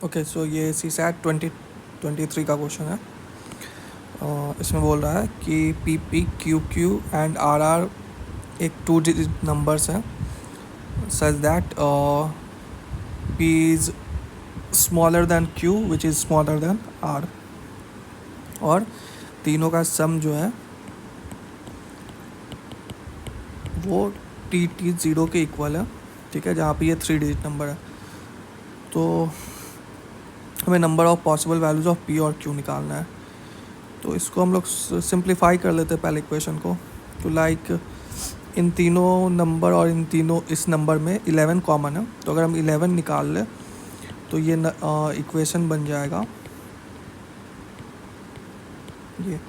Okay, सो ये C SAT 2023 का question है। इसमें बोल रहा है कि P P Q Q and R R एक 2 डिजिट नंबर्स हैं, such that P is smaller than Q which is smaller than R, और तीनों का सम जो है वो टी ज़ीरो के इक्वल है। ठीक है, जहाँ पे ये 3 डिजिट नंबर है। तो हमें number of possible values of P और क्यू निकालना है। तो इसको हम लोग सिंप्लीफाई कर लेते हैं पहले इक्वेशन को। तो लाइक इन तीनों नंबर और इन तीनों इस नंबर में 11 कॉमन है, तो अगर हम 11 निकाल लें तो ये इक्वेशन बन जाएगा ये,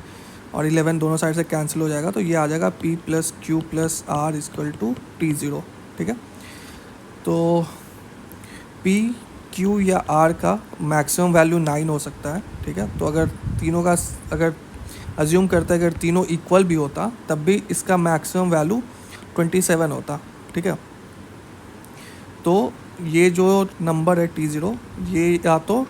और 11 दोनों साइड से कैंसिल हो जाएगा, तो ये आ जाएगा p plus Q plus R equal to T0। ठीक है, तो p q या r का मैक्सिमम वैल्यू 9 हो सकता है। ठीक है, तो अगर तीनों का अगर अज्यूम करते हैं अगर तीनों इक्वल भी होता तब भी इसका मैक्सिमम वैल्यू 27 होता। ठीक है, तो ये जो नंबर है T0 ये या तो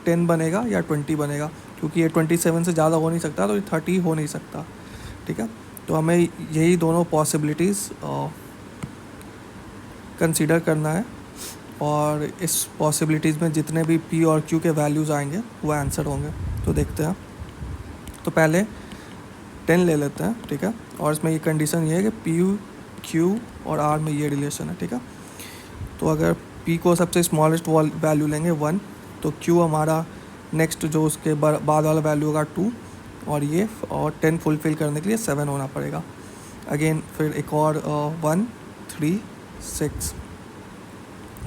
10 बनेगा या 20 बनेगा, क्योंकि ये 27 से ज़्यादा हो नहीं सकता, तो ये 30 हो नहीं सकता। ठीक है, तो हमें यही दोनों पॉसिबिलिटीज़ कंसीडर करना है, और इस पॉसिबिलिटीज़ में जितने भी P और Q के वैल्यूज़ आएंगे वो आंसर होंगे। तो देखते हैं। तो पहले 10 ले लेते हैं। ठीक है, और इसमें ये कंडीशन ये है कि P Q और R में ये रिलेशन है। ठीक है, तो अगर P को सबसे स्मॉलेस्ट वैल्यू लेंगे 1, तो Q हमारा नेक्स्ट जो उसके बाद वाला वैल्यू होगा 2, और ये और 10 फुलफिल करने के लिए 7 होना पड़ेगा। अगेन फिर एक और 1 3 6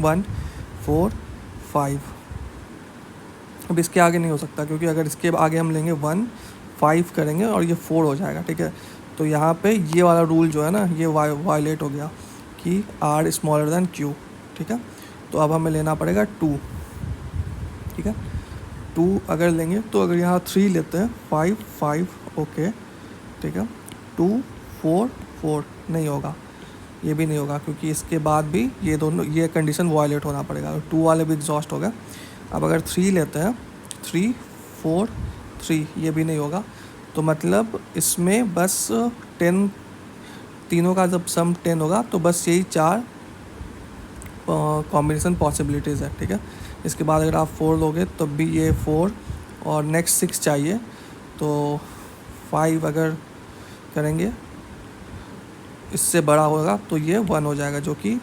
1 4 5। अब इसके आगे नहीं हो सकता, क्योंकि अगर इसके आगे हम लेंगे 1 5 करेंगे और ये 4 हो जाएगा। ठीक है, तो यहाँ पे ये वाला रूल जो है ना ये वायलेट हो गया कि R स्मॉलर दैन Q। ठीक है, तो अब हमें लेना पड़ेगा 2। ठीक है, 2 अगर लेंगे तो अगर यहाँ 3 लेते हैं 5 5 ओके। ठीक है, 2 4 4 नहीं होगा, ये भी नहीं होगा, क्योंकि इसके बाद भी ये दोनों ये कंडीशन वायलेट होना पड़ेगा। 2 वाले भी एग्जॉस्ट हो गए। अब अगर 3 लेते हैं 3 4 3 ये भी नहीं होगा, तो मतलब इसमें बस 10 तीनों का जब सम 10 होगा तो बस यही 4 कॉम्बिनेशन पॉसिबिलिटीज़ है। ठीक है, इसके बाद अगर आप 4 लोगे तब भी ये 4 और नेक्स्ट 6 चाहिए, तो 5 अगर करेंगे इससे बड़ा होगा तो ये 1 हो जाएगा, जो कि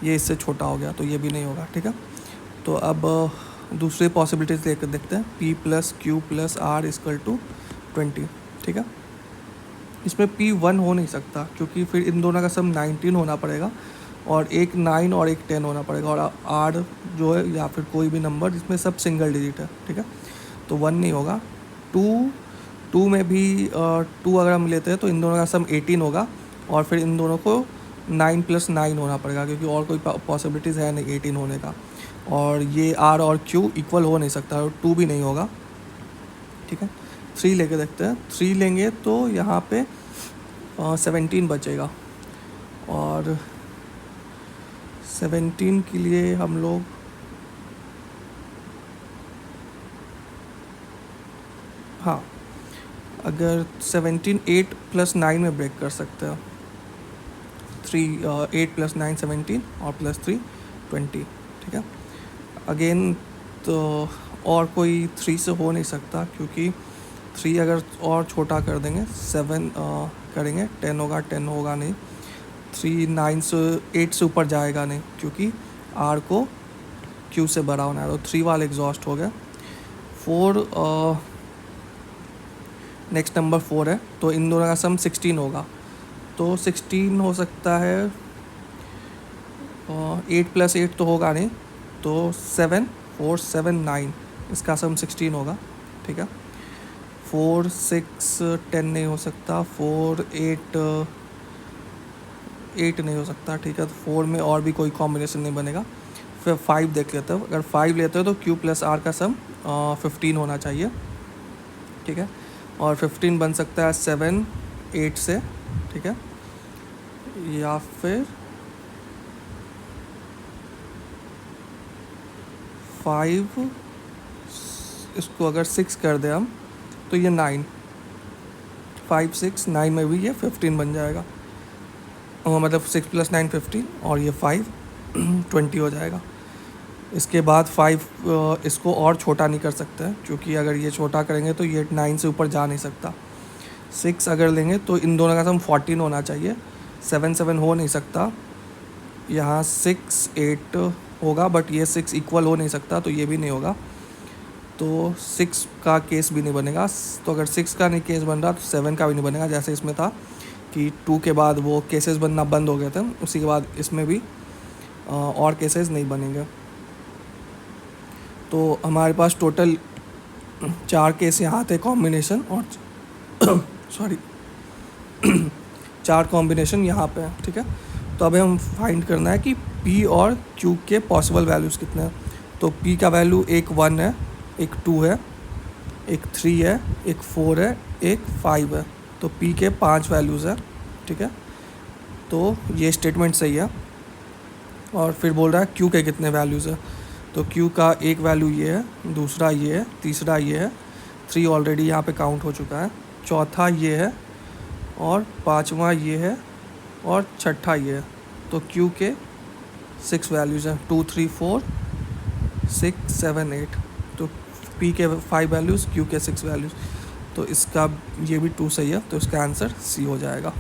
ये इससे छोटा हो गया, तो ये भी नहीं होगा। ठीक है, तो अब दूसरी पॉसिबिलिटीज़ लेकर देखते हैं। P plus Q plus R equal to 20। ठीक है, इसमें P 1 हो नहीं सकता, क्योंकि फिर इन दोनों का सम 19 होना पड़ेगा, और एक 9 और एक 10 होना पड़ेगा, और R जो है या फिर कोई भी नंबर जिसमें सब सिंगल डिजिट है। ठीक है, तो 1 नहीं होगा। 2 में भी 2 अगर हम लेते हैं तो इन दोनों का सम 18 होगा, और फिर इन दोनों को 9 प्लस 9 होना पड़ेगा, क्योंकि और कोई पॉसिबिलिटीज़ है नहीं 18 होने का, और ये R और Q इक्वल हो नहीं सकता, और 2 भी नहीं होगा। ठीक है, 3 लेके देखते हैं। 3 लेंगे तो यहाँ पे 17 बचेगा, और 17 के लिए हम लोग हाँ अगर 17 8 प्लस 9 में ब्रेक कर सकते हैं। 8 प्लस 9 17 और प्लस 3 20। ठीक है, अगेन तो और कोई 3 से हो नहीं सकता, क्योंकि 3 अगर और छोटा कर देंगे 7 करेंगे 10 होगा, 10 होगा नहीं। 3 9 से 8 से ऊपर जाएगा नहीं, क्योंकि R को Q से बड़ा होना है, तो 3 वाले एग्जॉस्ट हो गया। 4 नेक्स्ट नंबर 4 है, तो इन दोनों का सम 16 होगा, तो 16 हो सकता है। 8 प्लस 8 तो होगा नहीं, तो 7 4 7 9 इसका सम 16 होगा। ठीक है, 4 6 10 नहीं हो सकता, 4 8 8 नहीं हो सकता। ठीक है, तो 4 में और भी कोई कॉम्बिनेशन नहीं बनेगा। फिर 5 देख लेते हो। अगर 5 लेते हो तो Q प्लस R का सम 15 होना चाहिए। ठीक है, और 15 बन सकता है 7 8 से। ठीक है, या फिर 5, इसको अगर 6 कर दे हम तो ये 9, 5 6 9 में भी ये 15 बन जाएगा, मतलब 6 + 9 15, और ये 5 20 हो जाएगा। इसके बाद 5 इसको और छोटा नहीं कर सकते हैं, क्योंकि अगर ये छोटा करेंगे तो ये 9 से ऊपर जा नहीं सकता। 6 अगर लेंगे तो इन दोनों का सम 14 होना चाहिए, 7 7 हो नहीं सकता। यहाँ 6 8 होगा, बट ये 6 इक्वल हो नहीं सकता, तो ये भी नहीं होगा, तो 6 का केस भी नहीं बनेगा। तो अगर 6 का नहीं केस बन रहा तो 7 का भी नहीं बनेगा, जैसे इसमें था कि 2 के बाद वो केसेस बनना बंद हो गए थे, उसी के बाद इसमें भी और केसेस नहीं बनेंगे। तो हमारे पास टोटल 4 केस यहाँ थे कॉम्बिनेशन, और सॉरी 4 कॉम्बिनेशन यहाँ पे है, ठीक है। तो अभी हम फाइंड करना है कि P और Q के पॉसिबल वैल्यूज़ कितने हैं। तो P का वैल्यू एक 1 है, एक 2 है, एक 3 है, एक 4 है, एक 5 है। तो P के 5 वैल्यूज़ है, ठीक है। तो ये स्टेटमेंट सही है। और फिर बोल रहा है Q के कितने वैल्यूज़ है। तो Q का एक वैल्यू ये है, दूसरा ये है, तीसरा ये है, 3 ऑलरेडी यहाँ पे काउंट हो चुका है, चौथा ये है, और पांचवा ये है, और छठा ये है। तो Q के 6 वैल्यूज़ हैं, 2 3 4 6 7 8। तो P के 5 वैल्यूज़, Q के 6 वैल्यूज़। तो इसका ये भी 2 सही है, तो इसका आंसर C हो जाएगा।